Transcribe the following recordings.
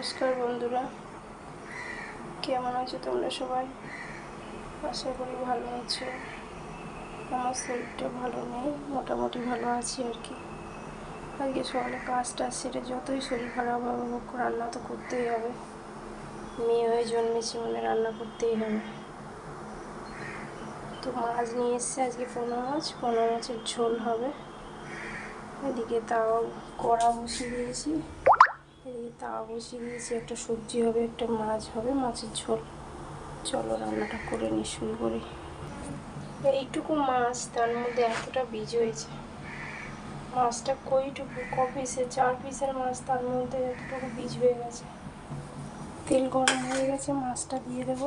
নমস্কার বন্ধুরা, কেমন আছো তোমরা সবাই? আশা করি ভালো আছো। আমার শরীরটা ভালো নেই, মোটামুটি ভালো আছি আর কি। আজকে সকালে কাজটা সেরে যতই শরীর খারাপ হবে হোক, রান্না তো করতেই হবে। মেয়ে হয়ে জন্মেছি মানে রান্না করতেই হবে। তো মাছ নিয়ে এসছে আজকে, পোনা মাছের ঝোল হবে। এদিকে তাও কড়া বসিয়ে দিয়েছি, এদিকে তাওয়া বসিয়ে দিয়েছি। একটা সবজি হবে, একটা মাছ হবে, মাছের ঝোল। চলো রান্নাটা করে নিই, শুরু করি। এইটুকু মাছ, তার মধ্যে এতটা বীজ হয়েছে। মাছটা কইটুকু, ক পিসের 4 পিসের মাছ, তার মধ্যে এতটুকু বীজ হয়ে গেছে। তেল গরম হয়ে গেছে, মাছটা দিয়ে দেবো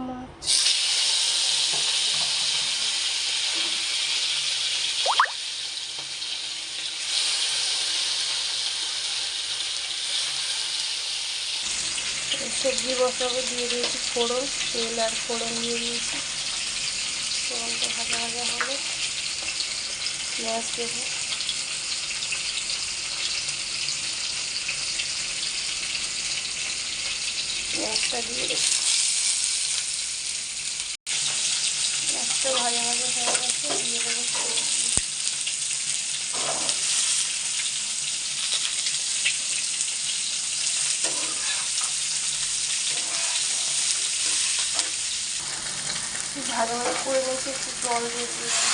মাছ। সবজি বসাবো, দিয়ে দিয়েছি ফোড়ন, তেল আর ফোড়ন দিয়ে দিয়েছি। ফোড়নটা ভাজা ভাজা হলে পেঁয়াজ দেবো। পেঁয়াজটা দিয়ে দেবো। পেঁয়াজটা ভাজা ভাজা হয়ে গেছে, দিয়ে দেবো সবজি। ভাজা ভাজা করে নিয়েছি, একটু জল দিয়ে দিয়েছি।